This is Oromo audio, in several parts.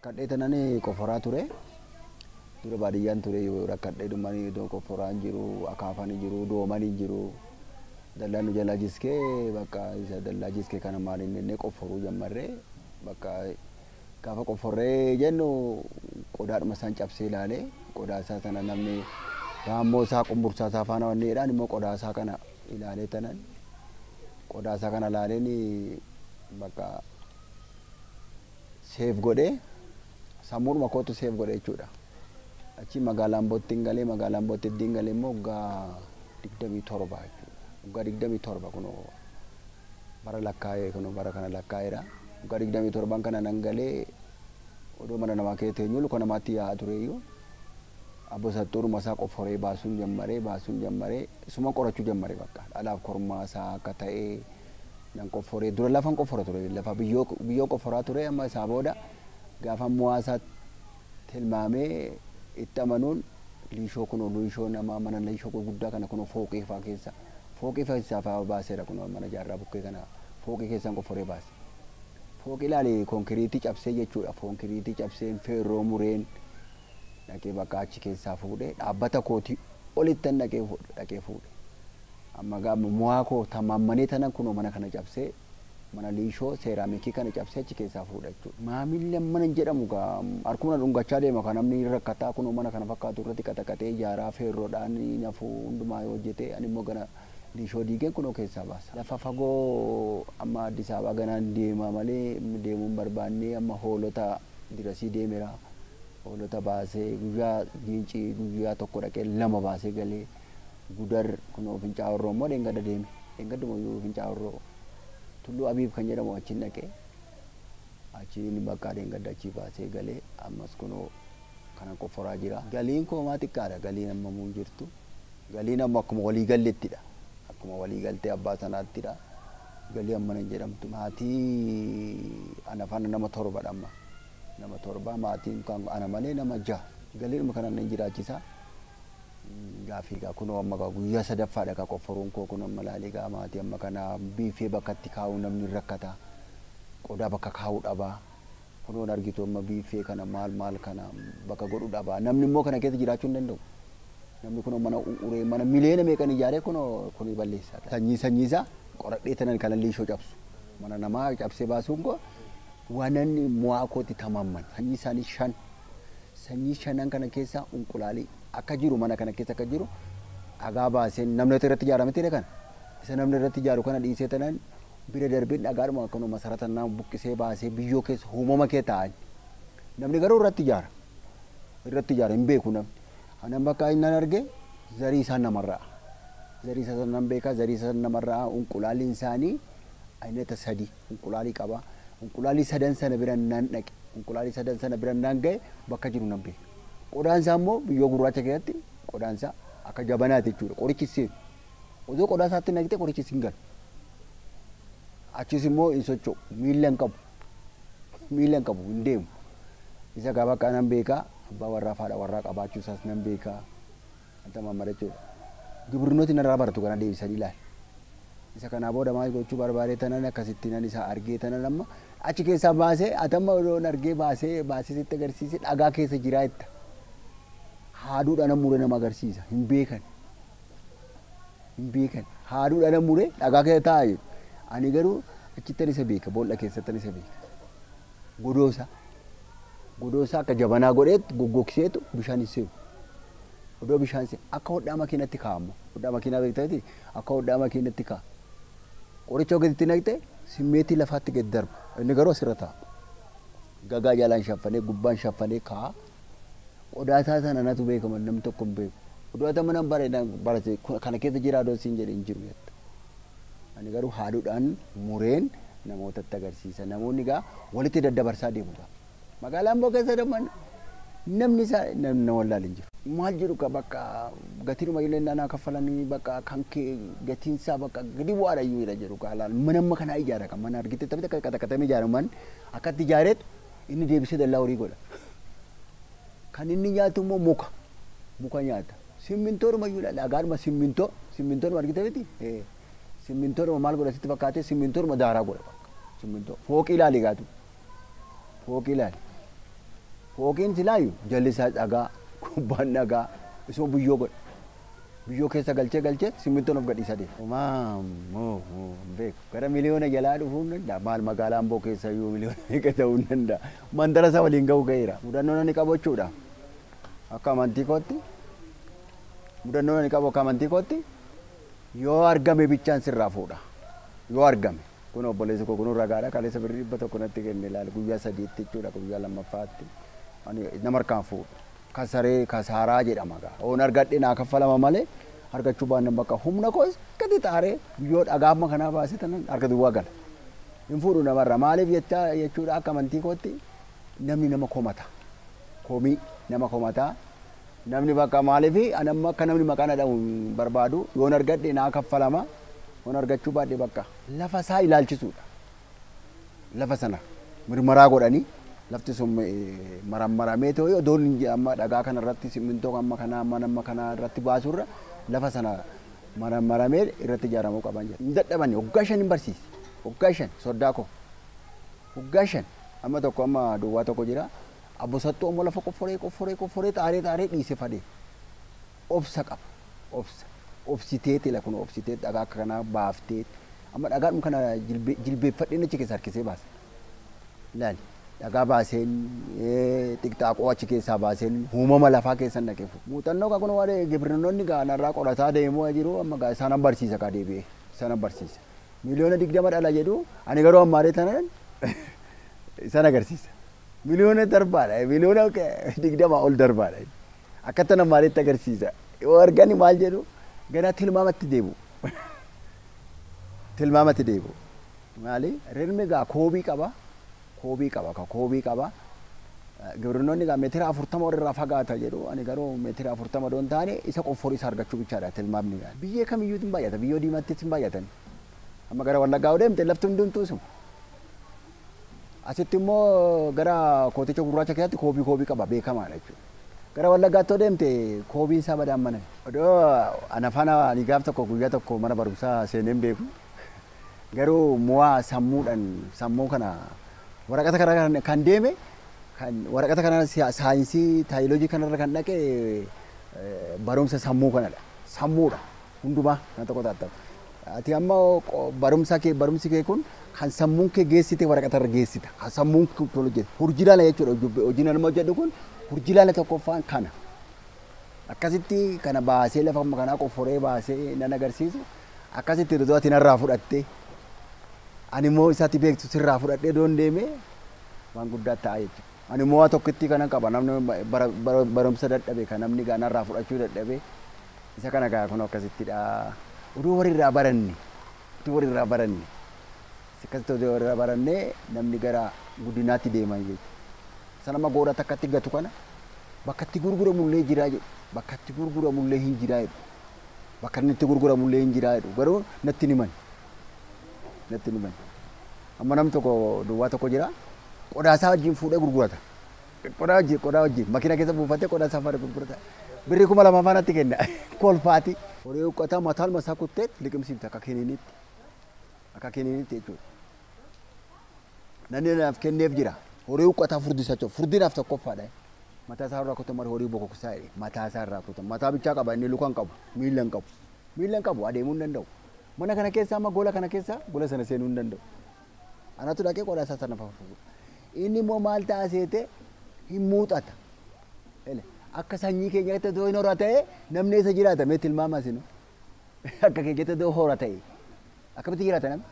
rakkadhee tanani qoforaa ture. Dura baadiyyaan ture rakkadhee dhumanii iddoo qoforaan jiru, akaafanii jiru, doomanii jiru. Dallaan nu jalaa jiskee bakka isa dallaa jiskee kana maaliin inni qoforuu jammarree bakka gaafa qoforree jennu qodaadhuma isaan cabsee ilaalee qodaa isaa sana namni raammoo isaa qumbursaa isaa faana wanneedhaan immoo qodaa isaa kana ilaalee tanan qodaa isaa kana ilaaleen bakka seef godhee sammuudhuma kootu seef godhee jechuudha. Achi magaalaan Boottiin galee magaalaan Boottiin galee immoo waggaa 27 jechuudha. Waggaa 27 kunoo bara lakkaa'ee kunoo bara kana lakkaa'eedha. Waggaa 27 kana nan galee odoo mana namaa keessa teenyu luka namaatti yaa'aa tureyyuu abbo Sattuuruma isaa qofforee baasuun jammaree isuma qorachuu jammaree bakka dhalaaf kormaa isaa akka ta'e nan qofforee dura lafan qoffora ture lafa biyyoo qofforaa ture amma isaa booda gaafa muwaasaa tilmaamee itti amanuun liishoo kunoo liishoo nama mana liishoo guddaa kana kunoo fooqee fa'aa keessa fooqee keessaa fa'aa baaseera kunoo mana jaarraa bukkee kana fooqee keessaan qofforee baase. Fooqii ilaalee konkiriitii cabsee jechuudha. Konkiriitii cabseen feerroo mureen dhaqee bakka achi keessaa fuudhee dhaabbata kootii olitti dhaqee fuudhe. Amma gaafa mu'aa koo tamaammanee tanan kunoo mana kana cabsee mana liishoo seeraamikii kana cabsee achi keessaa fuudha jechuudha. Maamilli mana jedhamu harkuma dhungachaa deema kan namni rakkataa kunoo mana kana fakkaatu irratti qaxaqatee ijaaraa feerroodhaan nafuu hundumaa hojjetee ani immoo gana liishoo diigeen kunoo keessaa baasa. Lafa fagoo amma Addis Ababaa ganaan deema malee deemuun barbaannee amma hoolota dirasii deemera. Hoolota baasee guyyaa giincii guyyaa tokko dhaqee lama baasee galee gudar kunoo Fincaa'orroo immoo dheengadda deeme. Dheengadduma iyyuu Fincaa'orroo Tulluu Abiib kan jedhamu achiin dhaqee achiin bakka dheengadda achii baasee galee ammas kunoo kana qofforaa jira. Galiin koo maa xiqqaadha galiin amma muun jirtu. Galiin amma akkuma walii gallettidha. Akkuma walii galtee abbaa sanaattidha. Galii amma nan jedhamtu maatii ana faana nama torbadha amma. Nama torba maatiin kan ana malee nama 6. Galiin kana nan jiraachisa. Gaafii kunoo amma guyyaa sadaffaadha ka qofforuun koo kunoo amma laalee maatii amma kana biifee bakkatti kaa'uu namni rakkata. Qodaa bakka kaa'uu dhabaa. Kunoo argitu amma biifee kana maal kana bakka godhuu dhabaa. Namni immoo kana keessa jiraachuu hin danda'u. Namni kun mana uree mana miliyoona meeqan ijaaree kun balleessa. Sanyii isaa qoradhee tanan kana liishoo cabsu. Mana namaa cabsee baasuun koo waanan mu'aa kootti tamaamman. Sanyii isaanii 5. Sanyii 5 kana keessa unqulaalii akka jiru mana kana keessa akka jiru dhagaa baasee namni irratti ijaarametti kana. Isa namni irratti ijaaru kana dhiisee tanan bira darbee dhagaadhuma akkanuma masarata nama buqqisee baasee biyyoo keessa uumama kee taa'an. Namni garuu irratti ijaara hin beeku namni. Anan bakka inni arge zarii isaan namarraa. Zarii isaan nan beeka zarii isaan namarraa unqulaaliin isaanii aynata 3 unqulaalii qaba. Unqulaalii 3 sana bira nan dhaqe. Unqulaalii 3 sana bira nan ga'e bakka jiru nan beeka. Qodaan isaa immoo biyyoo gurraacha keessatti qodaan isaa akka jabanaati jechuudha. Qorichi seenu. Osoo qodaa isaatti naqxee qorichi sin galu. Achis immoo hin socho'u miilla hin qabu hin deemu. Isa gaafa akka nan beeka. Abbaa warraa faadha warraa qabaachuu isaas nan beeka. Anta mammadha jechuudha. Gibirnooti narraa baratu kana deebisanii ilaali. Isa kanaa booda maal gochuu barbaadee tanan akkasitti nan isa argee tanan amma achi keessaa baasee atamma odoon argee baasee sitti agarsiise dhagaa keessa jiraa jetta. Haaduudhaan muree nama agarsiisa. Hin beekan. Haaduudhaan muree dhagaa keessa taa'aa jiru. Ani garuu achittan isa beeka. Boolla keessattan isa beeka. Godoosaa akka jabanaa godheetti goggogseetu bishaan hin seenu. Odoo bishaan seenu akka hodhaa makiinatti kaa'amu. Hodhaa makiinaa beektaati akka hodhaa makiinatti kaa'a. Qoricha gaditti naqxee simmeetii lafaatti gadi darba. Inni garuu asirra taa'a. Gagaa jalaan shaffanee gubbaan shaffanee kaa'a. Qodaa isaa sana natu beekama namni tokko hin beeku. Odoo atama nan barate kana keessa jira adoo siin jedhe hin jiru jetta. Ani garuu haaduudhaan mureen namootatti agarsiisa. Namoonni gaa walitti daddabarsaa deemu. Magaalaan keessa deeman namni isaa nama wallaal hin jiru. Maal jiru ka bakka gatiin maayillee naannoo kaffalanii bakka kan gatiin isaa bakka gadi bu'aadha iyyuu jedha jiru ka laal mana amma kana ijaara kan mana argite taphate akka qaxaqatamee ijaaraman akkatti ijaareetu inni deebisee dallaa horii godha. Kan inni nyaatu immoo muka nyaata. Simmintoodhuma iyyuu dhagaadhuma simmintoodhuma argite miti. Simmintoodhuma maal godha sitti fakkaate simmintoodhuma daaraa godha. Simmintoo fooqii ilaali gaatu. Fooqii ilaali. Fooqiin silaayu jallisaa dhagaa kubbaan dhagaa isuma biyyoo godhe. Biyyoo keessa galchee simmintoon of gadhiisa deema. Moo beeku gara miliyoona jalaa dhufuu hin danda'a. Maal magaalaa Amboo keessa iyyuu miliyoona meeqa ta'uu hin danda'a. Mandara isaa waliin ga'uu ga'eera. Mudannoo inni qabu jechuudha. Akka amantii kootti mudannoo inni qabu akka amantii kootti yoo argame bichaan sirraa fuudha. Yoo argame kun obboleessi koo kun ragaadha kaleessa birrii 100 natti kenne ilaali guyyaa 3tti jechuudha guyyaa 2ffaatti ani nama harkaan fuudha. Kasaree kasaraa jedhama gaa. Oon argadhe naa kaffalama malee argachuu baannan bakka humna koos gadi xaaree biyyoo dhagaama kanaa baasee tanan argatu waa gala. Hin fuudhu namarra maaliif jechuudha akka amantii kootti namni nama komata. Komii nama komataa namni bakka maaliif anamma akka namni maqaan dha'u barbaadu yoon argadhe naa kaffalama oon argachuu baadhe bakka lafa isaa ilaalchisuudha. Lafa sana mirmaraa godhanii lafti sun marammaramee ta'ee odoon amma dhagaa kana irratti simmintoo amma kana irratti baasurra lafa sana marammaramee irratti ijaaramuu qaban jedha. Hin dadhabani waggaa 5 hin barsiise. Waggaa 5 soddaa koo. Waggaa 5 amma tokko amma duwwaa tokko jira. Abbosattuu ammoo lafa qofforee xaaree dhiise fadee. Obsa qaba. Obsiteeti la kun obsiteet dhagaa akka kanaa baaftee amma dhagaan kana jilbeeffadhee achi keessa harkisee baase. Ilaali. Dhagaa baaseen xiqqaaqoo achi keessaa baaseen uumama lafaa keessan dhaqee muuxannoo kan kun waa'ee gibirnoonni gaanarraa qorataa deemuu jiru amma gaa isaan barsiisa ka deebi'ee isaan barsiisa miliyoona 20 dhala jedhu ani garuu ammaaree tanan isaan agarsiisa miliyoona darbaadha miliyoona 20 ol darbaadha akkatan ammaareetti agarsiisa yoo argani maal jedhu gara tilmaamatti deebu maali rilmi gaa koobii qaba. Koobii qaba. Gibirnoonni gaa meetira 40 irraa fagaata jedhu ani garuu meetira 40 doon taane isa qofforii isa argachuu bichaadha tilmaamni gaa. Biyyee kamiyyuu hin baay'ata biyyoo diimaatti hin baay'atan. Amma gara Wallaggaa deemte lafti hundumtuu isuma. Asitti immoo gara kooticha gurraacha keessatti koobii qaba beekamaadha jechuudha. Gara Wallaggaatti deemte koobiin isaa badaan mana. Odoo ana faana ani gaaf tokko guyyaa tokko mana barumsaa seeneen beeku. Garuu mo'aa sammuu kana waraqata kana kan deeme kan waraqata kana saayinsii taayilojii kanarra kan dhaqe barumsa sammuu kanadha. Sammuudha hundumaa kan tokko taata. Ati amma barumsi kee kun kan sammuun kee geessite waraqatarra geessita. Kan sammuun kee hojjete. Hurjilaala jechuudha. Hojiin nama hojjetu kun hurjilaala tokkoffaan kana. Akkasitti kana baasee lafa kanaa qofforee baasee nan agarsiisu. Akkasitti iddoo ati narraa fudhattee ani immoo isaatti beektu sirraa fudhadhee doon deemee waan guddaa ta'a jechuudha. Ani immoo tokkitti kana qaba namni barumsa dadhabe kan namni gaanarraa fudhachuu dadhabe isa kana gaa kun akkasittidha. Oduu walirraa baranne akkasitti oduu walirraa barannee namni gara guddinaatti deeman jechuudha. Sanama goora takkatti gatu kana bakka itti gurguramullee jiraa jedhu bakka itti gurguramullee hin jiraa jedhu bakka inni itti gurguramullee hin jiraa jedhu garuu natti himan. Amma nam tokko duwwaa tokko jira qodaa isaa wajjin fuudhee gurgurata. Qodaa wajjin makina keessa buufatee qodaa isaa faana gurgurata. Birrii 2,000 faanatti kenna. Kolfaati. Horii uqqataa mataan masaa kuttee liqimsiifte akka kiniinitti jechuudha. Namni naaf kenneef jira. Horii uqqataa furdisa jechuudha. Furdinaaf tokkoffaadha. Mataa isaa irraa kutan horii bokoksaa jedhe. Mataa isaa irraa kutan. Mataa bichaa qaba inni luka hin qabu. Miila hin qabu adeemuu hin danda'u. Mana kana keessa amma gola kana keessa gola sana seenuu hin danda'u. Anatu dhaqee qodaa isaa sana fuudha. Inni immoo maal ta'a seete hin muuxata. Akka sanyii keenyatti doo hin hora ta'e namni isa jiraata mee tilmaama sinu. Akka keenyatti doo hora ta'e akkamitti jiraata namni.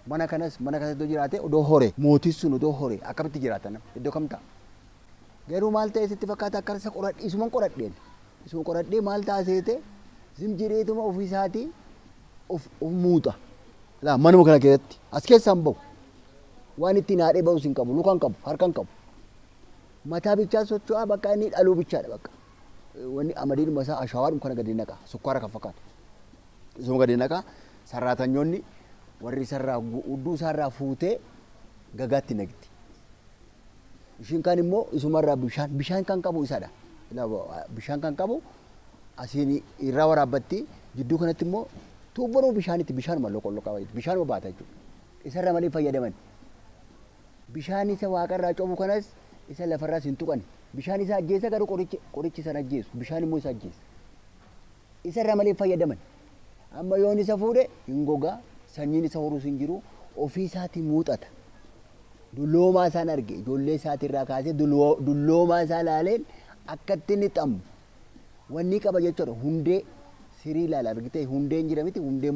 Mana kanas doo jiraate odoo hore mootii sun odoo hore akkamitti jiraata namni iddoo kam ta'a. Garuu maal ta'e sitti fakkaata akka isa isuman qoradhee maal ta'a seete zimjireetuma ofiisaatii of muuxa. Manuma kana keessatti as keessaan bahu waan ittiin haadhee bahus hin qabu luka hin qabu harka hin qabu. Mataa bichaa socho'aa bakka inni dhaluu bichaadha bakka. Wanni amadiidhuma isaa ashaawaadhuma kana gadi naqa sukkaara kan fakkaatu. Isuma gadi naqa sarraatanyoonni warri sarraa hudduu isaarraa fuutee gagaatti naqti. Ishiin kaan immoo isumarraa bishaan kan qabu isadha. Bishaan kan qabu asiin irraa waraabbatti jidduu kanatti immoo tuubbaroo bishaanitti bishaanuma loqolloqaa bishaanuma baata jechuudha. Isarraa malee fayyadaman. Bishaan isa waaqarraa cufu kanas isa lafarraa sin tuqan bishaan isa ajjeesa garuu qorichi sana ajjeesu bishaan immoo isa ajjeesa isa irraa malee fayyadaman amma yoon isa fuudhe hin gogaa sanyiin isa horuus hin jiru ofii isaatii muuxata dulloomaa isaan arge ijoollee isaatirraa kaasee dulloomaa isaa laaleen akkatti inni xammu wanni qaba jechuudha hundee sirii ilaala argitee hundeen jira miti hundeen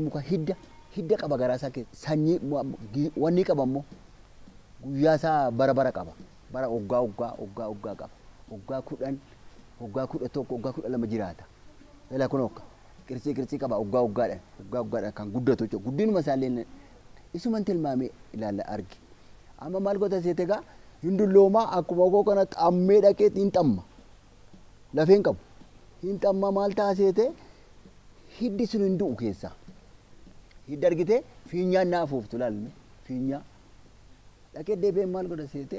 muka hidda qaba garaa isaa keessa sanyii wanni qaba immoo guyyaa isaa bara qaba bara oggaa qaba oggaa 12 jiraata ilaa kun okka qirxii qaba oggaadhaan kan guddatu jechuudha guddinuma isaallee isuman tilmaamee ilaala argi amma maal goota seete gaa hindulloomaa akkuma ogoo kana xammee dhaqee hin xamma lafeen qabu hin xamma maal ta'a seete hiddi sun hin du'u keessaa hidda argitee fiinyaan naafuuftu laalme fiinyaa dhaqee deebi'ee maal goota seete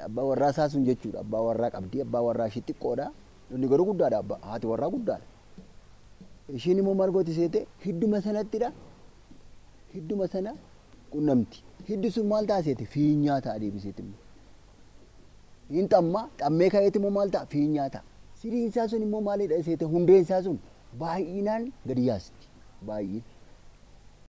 abbaa warraa isaa sun jechuudha abbaa warraa qabdii abbaa warraa ishii xiqqoodha inni garuu guddaadha abbaa haati warraa guddaadha ishiin immoo maal gooti seete hidduma sanattidha hidduma sana qunnamti hiddi sun maal ta'a seete fiinyaa ta'a deebiseeti immoo hin xammee kayeeti immoo maal ta'a fiinyaa ta'a siriin isaa sun immoo maalidha seete hundeen isaa sun baay'inaan gadi yaasti baay'ee